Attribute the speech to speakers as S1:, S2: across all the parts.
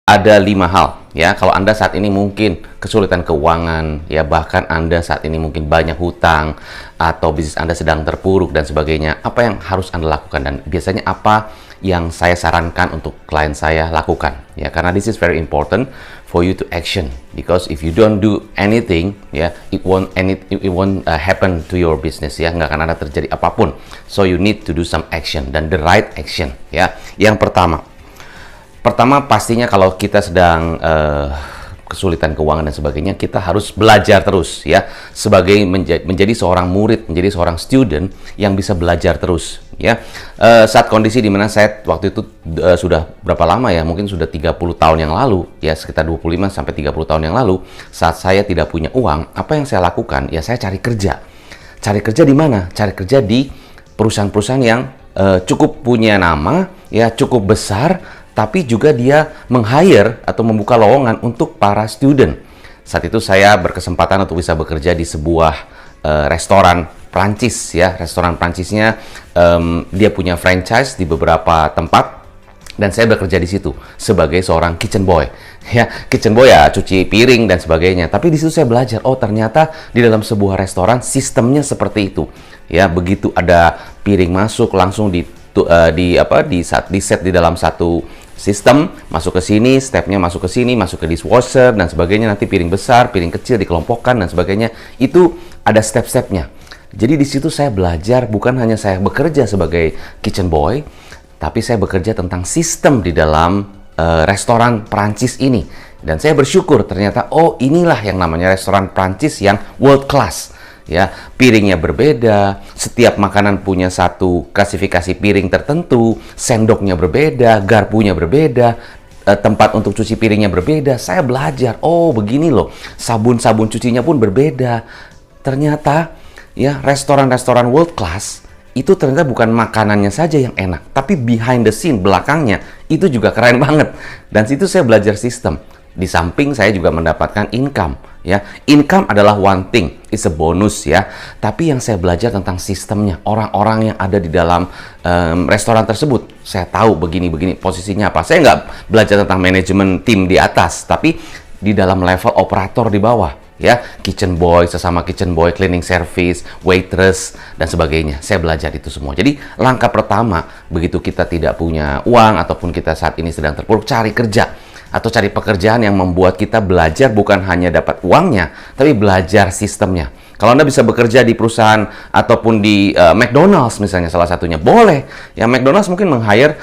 S1: Ada 5 hal ya, kalau Anda saat ini mungkin kesulitan keuangan ya, bahkan Anda saat ini mungkin banyak hutang atau bisnis Anda sedang terpuruk dan sebagainya, apa yang harus Anda lakukan dan biasanya apa yang saya sarankan untuk klien saya lakukan ya, karena this is very important for you to action, because if you don't do anything ya, it won't happen to your business ya, nggak akan ada terjadi apapun. So you need to do some action dan the right action ya. Yang pertama pastinya kalau kita sedang kesulitan keuangan dan sebagainya, kita harus belajar terus ya, sebagai menjadi seorang murid, menjadi seorang student yang bisa belajar terus ya. Saat kondisi dimana saya waktu itu sudah berapa lama ya, mungkin sudah 30 tahun yang lalu ya, sekitar 25 sampai 30 tahun yang lalu, saat saya tidak punya uang, apa yang saya lakukan ya, saya cari kerja. Cari kerja di mana? Cari kerja di perusahaan-perusahaan yang cukup punya nama ya, cukup besar, tapi juga dia meng-hire atau membuka lowongan untuk para student. Saat itu saya berkesempatan untuk bisa bekerja di sebuah restoran Prancis ya. Restoran Prancisnya dia punya franchise di beberapa tempat dan saya bekerja di situ sebagai seorang kitchen boy. Ya, kitchen boy ya, cuci piring dan sebagainya. Tapi di situ saya belajar, oh ternyata di dalam sebuah restoran sistemnya seperti itu. Ya, begitu ada piring masuk langsung di set di dalam satu sistem, masuk ke sini, stepnya masuk ke sini, masuk ke dishwasher dan sebagainya, nanti piring besar, piring kecil dikelompokkan dan sebagainya. Itu ada step-stepnya. Jadi di situ saya belajar, bukan hanya saya bekerja sebagai kitchen boy, tapi saya bekerja tentang sistem di dalam restoran Prancis ini. Dan saya bersyukur ternyata, oh inilah yang namanya restoran Prancis yang world class. Ya, piringnya berbeda, setiap makanan punya satu klasifikasi piring tertentu, sendoknya berbeda, garpunya berbeda, tempat untuk cuci piringnya berbeda. Saya belajar, oh begini loh, sabun-sabun cucinya pun berbeda. Ternyata ya, restoran-restoran world class itu ternyata bukan makanannya saja yang enak, tapi behind the scene, belakangnya itu juga keren banget. Dan situ saya belajar sistem. Di samping saya juga mendapatkan income ya. Income adalah one thing, it's a bonus ya. Tapi yang saya belajar tentang sistemnya, orang-orang yang ada di dalam restoran tersebut. Saya tahu begini-begini posisinya apa. Saya nggak belajar tentang manajemen tim di atas, tapi di dalam level operator di bawah ya. Kitchen boy, sesama kitchen boy, cleaning service, waitress dan sebagainya. Saya belajar itu semua. Jadi langkah pertama, begitu kita tidak punya uang ataupun kita saat ini sedang terpuruk, cari kerja atau cari pekerjaan yang membuat kita belajar bukan hanya dapat uangnya, tapi belajar sistemnya. Kalau Anda bisa bekerja di perusahaan ataupun di McDonald's misalnya salah satunya, boleh. Ya, McDonald's mungkin meng-hire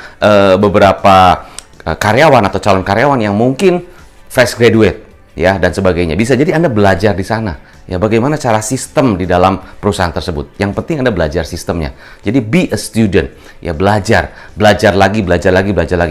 S1: beberapa karyawan atau calon karyawan yang mungkin fresh graduate ya dan sebagainya. Bisa jadi Anda belajar di sana. Ya, bagaimana cara sistem di dalam perusahaan tersebut. Yang penting Anda belajar sistemnya. Jadi be a student. Ya, belajar lagi.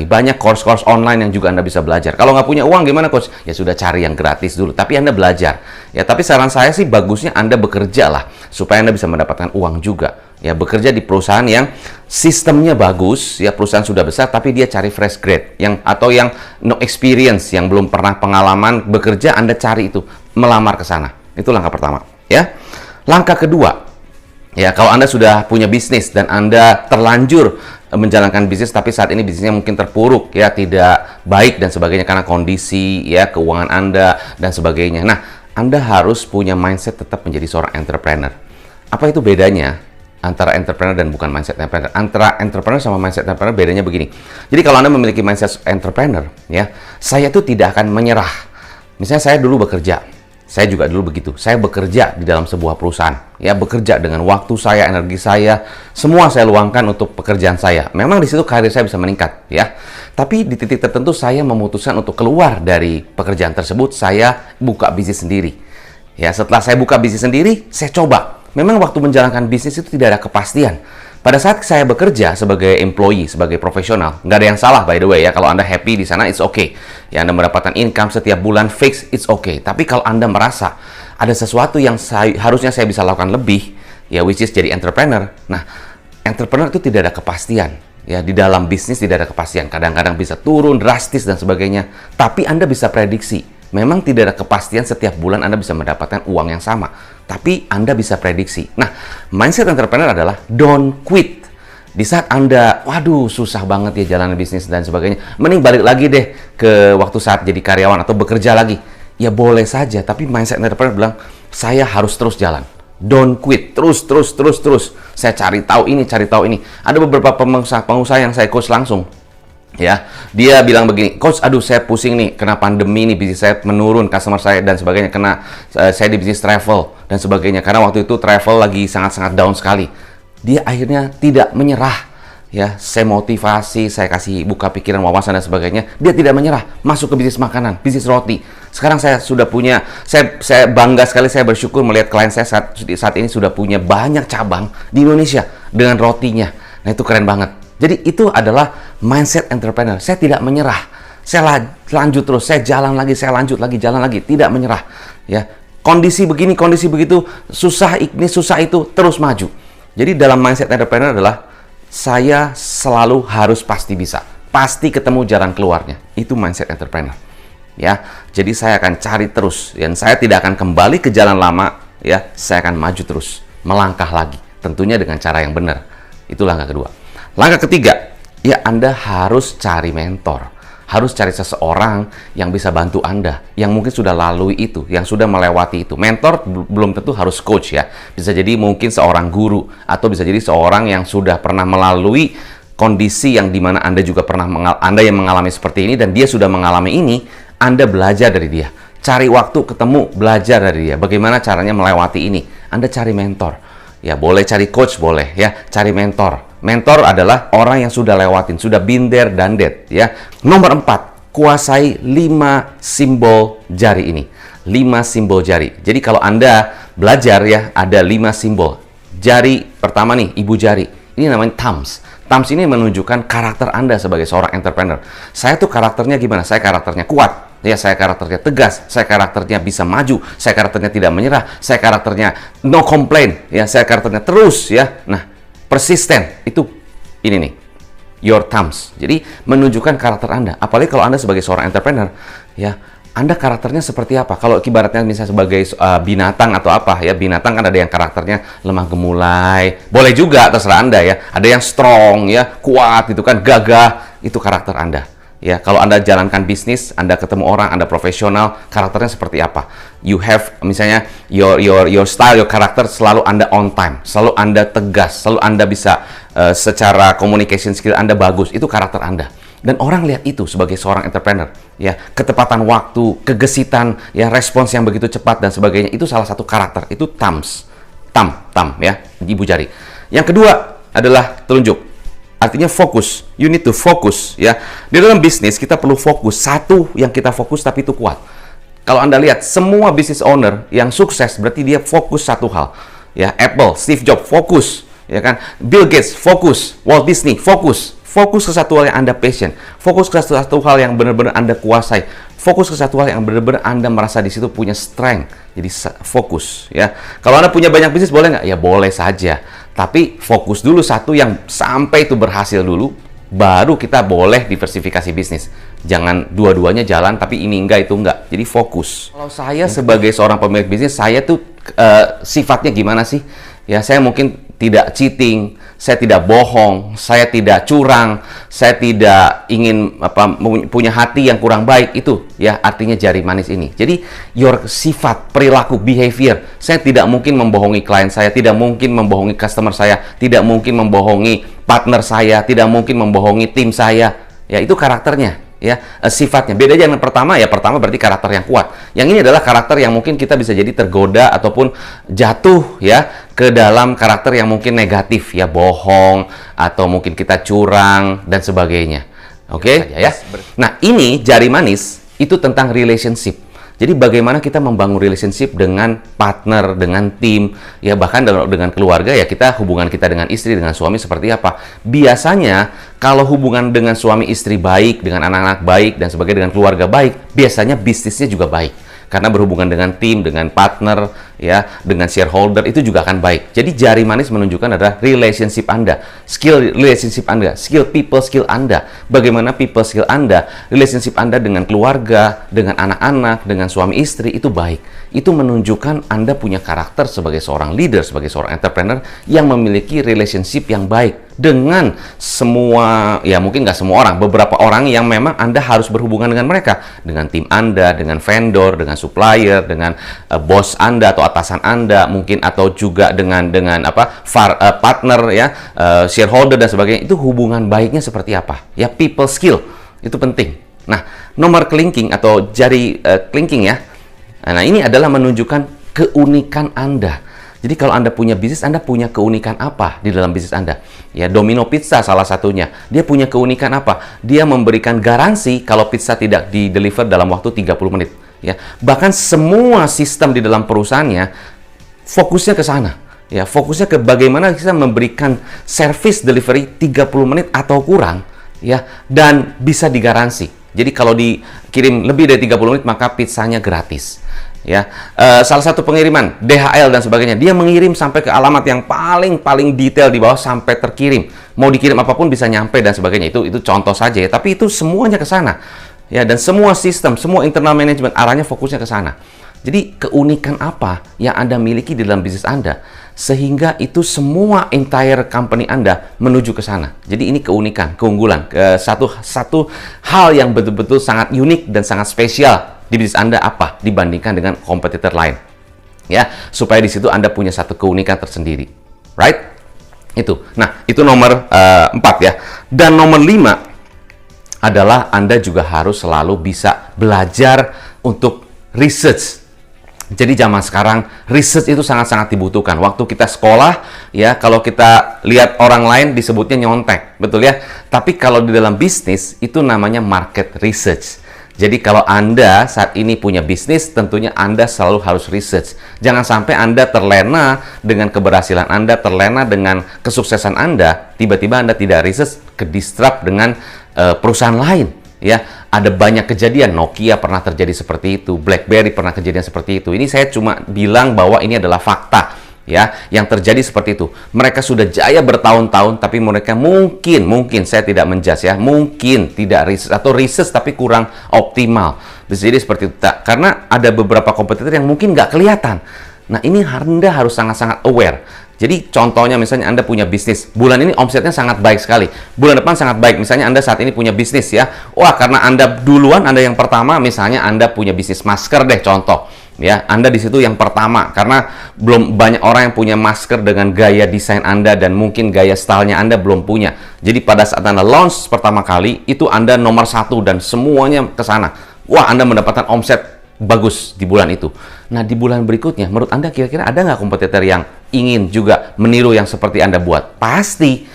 S1: Banyak course-course online yang juga Anda bisa belajar. Kalau nggak punya uang gimana, Coach? Ya sudah, cari yang gratis dulu. Tapi Anda belajar. Ya, tapi saran saya sih bagusnya Anda bekerja lah, supaya Anda bisa mendapatkan uang juga. Ya, bekerja di perusahaan yang sistemnya bagus, ya perusahaan sudah besar, tapi dia cari fresh grade, atau yang no experience, yang belum pernah pengalaman bekerja, Anda cari itu, melamar ke sana. Itu langkah pertama, ya. Langkah kedua, ya kalau Anda sudah punya bisnis dan Anda terlanjur menjalankan bisnis, tapi saat ini bisnisnya mungkin terpuruk, ya tidak baik dan sebagainya karena kondisi, ya keuangan Anda dan sebagainya. Nah, Anda harus punya mindset tetap menjadi seorang entrepreneur. Apa itu bedanya antara entrepreneur dan bukan mindset entrepreneur? Antara entrepreneur sama mindset entrepreneur bedanya begini. Jadi kalau Anda memiliki mindset entrepreneur, ya, saya tuh tidak akan menyerah. Misalnya saya dulu bekerja. Saya juga dulu begitu. Saya bekerja di dalam sebuah perusahaan. Ya, bekerja dengan waktu saya, energi saya, semua saya luangkan untuk pekerjaan saya. Memang di situ karir saya bisa meningkat, ya. Tapi di titik tertentu saya memutuskan untuk keluar dari pekerjaan tersebut, saya buka bisnis sendiri. Ya, setelah saya buka bisnis sendiri, saya coba. Memang waktu menjalankan bisnis itu tidak ada kepastian. Pada saat saya bekerja sebagai employee, sebagai profesional, nggak ada yang salah by the way ya. Kalau Anda happy di sana, it's okay. Ya, Anda mendapatkan income setiap bulan fix, it's okay. Tapi kalau Anda merasa ada sesuatu yang harusnya saya bisa lakukan lebih, ya which is jadi entrepreneur. Nah, entrepreneur itu tidak ada kepastian. Ya, di dalam bisnis tidak ada kepastian. Kadang-kadang bisa turun drastis dan sebagainya. Tapi Anda bisa prediksi. Memang tidak ada kepastian setiap bulan Anda bisa mendapatkan uang yang sama, tapi Anda bisa prediksi. Nah, mindset entrepreneur adalah don't quit. Di saat Anda, waduh susah banget ya jalan bisnis dan sebagainya, mending balik lagi deh ke waktu saat jadi karyawan atau bekerja lagi. Ya boleh saja, tapi mindset entrepreneur bilang, saya harus terus jalan. Don't quit, terus. Saya cari tahu ini. Ada beberapa pengusaha yang saya coach langsung. Ya, dia bilang begini, coach, aduh saya pusing nih, kena pandemi nih, bisnis saya menurun, customer saya dan sebagainya, kena saya di bisnis travel dan sebagainya, karena waktu itu travel lagi sangat-sangat down sekali. Dia akhirnya tidak menyerah, ya, saya motivasi, saya kasih buka pikiran, wawasan dan sebagainya, dia tidak menyerah, masuk ke bisnis makanan, bisnis roti. Sekarang saya sudah punya, saya bangga sekali, saya bersyukur melihat klien saya saat ini sudah punya banyak cabang di Indonesia dengan rotinya. Nah itu keren banget. Jadi itu adalah mindset entrepreneur. Saya tidak menyerah. Saya lanjut terus. Saya jalan lagi, saya lanjut lagi, jalan lagi. Tidak menyerah. Ya, kondisi begini, kondisi begitu, susah ini, susah itu, terus maju. Jadi dalam mindset entrepreneur adalah saya selalu harus pasti bisa. Pasti ketemu jalan keluarnya. Itu mindset entrepreneur. Ya, jadi saya akan cari terus. Dan saya tidak akan kembali ke jalan lama. Ya, saya akan maju terus. Melangkah lagi. Tentunya dengan cara yang benar. Itu langkah kedua. Langkah ketiga, ya Anda harus cari mentor. Harus cari seseorang yang bisa bantu Anda, yang mungkin sudah lalui itu, yang sudah melewati itu. Mentor belum tentu harus coach ya. Bisa jadi mungkin seorang guru, atau bisa jadi seorang yang sudah pernah melalui kondisi yang dimana Anda juga pernah Anda yang mengalami seperti ini, dan dia sudah mengalami ini, Anda belajar dari dia. Cari waktu ketemu, belajar dari dia. Bagaimana caranya melewati ini. Anda cari mentor. Ya boleh cari coach, boleh ya, cari mentor. Mentor adalah orang yang sudah lewatin, sudah been there, done that, ya. Nomor 4, kuasai 5 simbol jari ini. 5 simbol jari. Jadi kalau Anda belajar ya, ada 5 simbol. Jari pertama nih, ibu jari. Ini namanya thumbs. Thumbs ini menunjukkan karakter Anda sebagai seorang entrepreneur. Saya tuh karakternya gimana? Saya karakternya kuat. Ya, saya karakternya tegas, saya karakternya bisa maju, saya karakternya tidak menyerah, saya karakternya no complain, ya, saya karakternya terus, ya. Nah, persisten, itu ini nih, your thumbs. Jadi menunjukkan karakter Anda. Apalagi kalau Anda sebagai seorang entrepreneur, ya, Anda karakternya seperti apa? Kalau ibaratnya misalnya sebagai binatang atau apa, ya, binatang kan ada yang karakternya lemah gemulai. Boleh juga, terserah Anda ya. Ada yang strong, ya, kuat, itu kan gagah, itu karakter Anda. Ya, kalau Anda jalankan bisnis, Anda ketemu orang, Anda profesional, karakternya seperti apa? You have, misalnya, your style, your karakter, selalu Anda on time, selalu Anda tegas, selalu Anda bisa, secara communication skill Anda bagus, itu karakter Anda. Dan orang lihat itu sebagai seorang entrepreneur, ya, ketepatan waktu, kegesitan, ya, respons yang begitu cepat dan sebagainya, itu salah satu karakter, itu thumbs, thumb, ya, ibu jari. Yang kedua adalah telunjuk. Artinya fokus, you need to focus, ya. Di dalam bisnis kita perlu fokus, satu yang kita fokus tapi itu kuat. Kalau Anda lihat semua business owner yang sukses berarti dia fokus satu hal. Ya, Apple, Steve Jobs fokus, ya kan? Bill Gates fokus, Walt Disney fokus. Fokus ke satu hal yang Anda passion, fokus ke satu hal yang benar-benar Anda kuasai, fokus ke satu hal yang benar-benar Anda merasa di situ punya strength. Jadi fokus, ya. Kalau Anda punya banyak bisnis boleh nggak? Ya boleh saja. Tapi fokus dulu satu yang sampai itu berhasil dulu, baru kita boleh diversifikasi bisnis. Jangan dua-duanya jalan, tapi ini enggak, itu enggak. Jadi fokus. Kalau saya sebagai seorang pemilik bisnis, saya tuh sifatnya gimana sih? Ya, saya mungkin tidak cheating, saya tidak bohong, saya tidak curang, saya tidak ingin punya hati yang kurang baik. Itu ya artinya jari manis ini. Jadi your sifat, perilaku, behavior. Saya tidak mungkin membohongi klien saya, tidak mungkin membohongi customer saya, tidak mungkin membohongi partner saya, tidak mungkin membohongi tim saya. Ya, itu karakternya. Ya, sifatnya beda aja. Yang pertama berarti karakter yang kuat. Yang ini adalah karakter yang mungkin kita bisa jadi tergoda ataupun jatuh ya ke dalam karakter yang mungkin negatif, ya, bohong atau mungkin kita curang dan sebagainya. Oke, ya. Nah, ini jari manis itu tentang relationship. Jadi bagaimana kita membangun relationship dengan partner, dengan tim, ya, bahkan dengan keluarga, ya, hubungan kita dengan istri, dengan suami seperti apa. Biasanya kalau hubungan dengan suami istri baik, dengan anak-anak baik, dan sebagainya, dengan keluarga baik, biasanya bisnisnya juga baik. Karena berhubungan dengan tim, dengan partner, ya, dengan shareholder, itu juga akan baik. Jadi jari manis menunjukkan adalah relationship Anda, skill relationship Anda, skill people skill Anda. Bagaimana people skill Anda, relationship Anda dengan keluarga, dengan anak-anak, dengan suami istri, itu baik. Itu menunjukkan Anda punya karakter sebagai seorang leader, sebagai seorang entrepreneur yang memiliki relationship yang baik. dengan semua, ya mungkin nggak semua orang, beberapa orang yang memang Anda harus berhubungan dengan mereka, dengan tim Anda, dengan vendor, dengan supplier, dengan bos Anda atau atasan Anda mungkin, atau juga dengan partner ya, shareholder dan sebagainya. Itu hubungan baiknya seperti apa? Ya, people skill itu penting. Nah, nomor kelingking atau jari kelingking ya. Nah, ini adalah menunjukkan keunikan Anda. Jadi kalau Anda punya bisnis, Anda punya keunikan apa di dalam bisnis Anda? Ya, Domino Pizza salah satunya. Dia punya keunikan apa? Dia memberikan garansi kalau pizza tidak di-deliver dalam waktu 30 menit. Ya, bahkan semua sistem di dalam perusahaannya fokusnya ke sana. Ya, fokusnya ke bagaimana kita memberikan service delivery 30 menit atau kurang, ya, dan bisa digaransi. Jadi kalau dikirim lebih dari 30 menit maka pizzanya gratis. Ya, salah satu pengiriman DHL dan sebagainya, dia mengirim sampai ke alamat yang paling detail di bawah sampai terkirim. Mau dikirim apapun bisa nyampe dan sebagainya. Itu contoh saja ya, tapi itu semuanya ke sana. Ya, dan semua sistem, semua internal management arahnya fokusnya ke sana. Jadi keunikan apa yang Anda miliki di dalam bisnis Anda sehingga itu semua entire company Anda menuju ke sana. Jadi ini keunikan, keunggulan, satu hal yang betul-betul sangat unik dan sangat spesial di bisnis Anda apa dibandingkan dengan kompetitor lain. Ya, supaya di situ Anda punya satu keunikan tersendiri. Right? Itu. Nah, itu nomor 4 ya. Dan nomor 5 adalah Anda juga harus selalu bisa belajar untuk research. Jadi zaman sekarang research itu sangat-sangat dibutuhkan. Waktu kita sekolah ya, kalau kita lihat orang lain disebutnya nyontek, betul ya? Tapi kalau di dalam bisnis itu namanya market research. Jadi kalau Anda saat ini punya bisnis, tentunya Anda selalu harus research. Jangan sampai Anda terlena dengan keberhasilan Anda, terlena dengan kesuksesan Anda, tiba-tiba Anda tidak research, ke-disrupt dengan perusahaan lain. Ya, ada banyak kejadian. Nokia pernah terjadi seperti itu, BlackBerry pernah kejadian seperti itu. Ini saya cuma bilang bahwa ini adalah fakta. Ya, yang terjadi seperti itu. Mereka sudah jaya bertahun-tahun, tapi mereka mungkin saya tidak menjudge ya, mungkin tidak research atau research tapi kurang optimal. Bisa jadi seperti itu. Karena ada beberapa kompetitor yang mungkin nggak kelihatan. Nah, ini Anda harus sangat-sangat aware. Jadi contohnya misalnya Anda punya bisnis, bulan ini omsetnya sangat baik sekali, bulan depan sangat baik. Misalnya Anda saat ini punya bisnis ya, wah karena Anda duluan, Anda yang pertama, misalnya Anda punya bisnis masker deh contoh. Ya, Anda di situ yang pertama karena belum banyak orang yang punya masker dengan gaya desain Anda dan mungkin gaya stylenya Anda belum punya. Jadi pada saat Anda launch pertama kali itu Anda nomor 1 dan semuanya ke sana. Wah, Anda mendapatkan omset bagus di bulan itu. Nah, di bulan berikutnya menurut Anda kira-kira ada nggak kompetitor yang ingin juga meniru yang seperti Anda buat? Pasti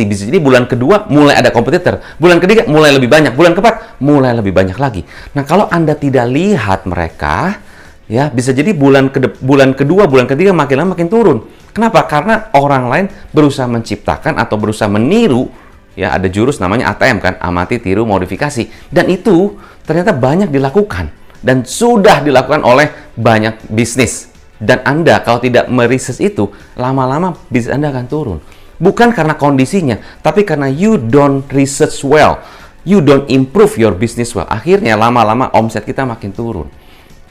S1: bisa jadi bulan kedua mulai ada kompetitor, bulan ketiga mulai lebih banyak, bulan keempat mulai lebih banyak lagi. Nah, kalau Anda tidak lihat mereka, ya bisa jadi bulan kedua, bulan ketiga makin lama makin turun. Kenapa? Karena orang lain berusaha menciptakan atau berusaha meniru. Ya, ada jurus namanya ATM kan, amati, tiru, modifikasi. Dan itu ternyata banyak dilakukan dan sudah dilakukan oleh banyak bisnis. Dan Anda kalau tidak meriset itu, lama-lama bisnis Anda akan turun. Bukan karena kondisinya, tapi karena you don't research well, you don't improve your business well. Akhirnya lama-lama omset kita makin turun.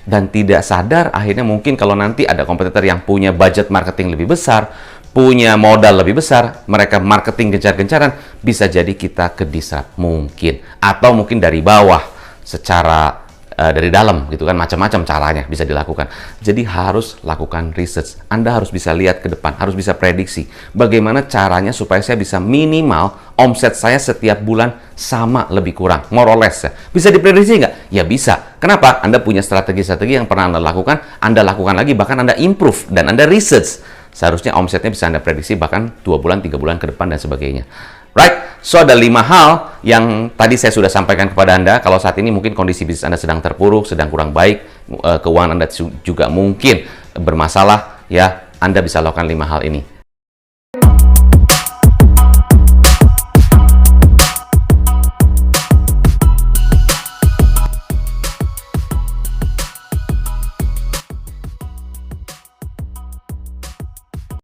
S1: Dan tidak sadar akhirnya mungkin kalau nanti ada kompetitor yang punya budget marketing lebih besar, punya modal lebih besar, mereka marketing gencar-gencaran, bisa jadi kita ke-disrupt mungkin. Atau mungkin dari bawah, secara dari dalam gitu kan, macam-macam caranya bisa dilakukan. Jadi harus lakukan research. Anda harus bisa lihat ke depan, harus bisa prediksi bagaimana caranya supaya saya bisa minimal omset saya setiap bulan sama lebih kurang, more or less ya. Bisa diprediksi nggak? Ya bisa. Kenapa? Anda punya strategi-strategi yang pernah Anda lakukan lagi, bahkan Anda improve dan Anda research. Seharusnya omsetnya bisa Anda prediksi bahkan 2 bulan, 3 bulan ke depan dan sebagainya. Right? So, ada 5 hal yang tadi saya sudah sampaikan kepada Anda. Kalau saat ini mungkin kondisi bisnis Anda sedang terpuruk, sedang kurang baik, keuangan Anda juga mungkin bermasalah, ya, Anda bisa lakukan 5 hal ini.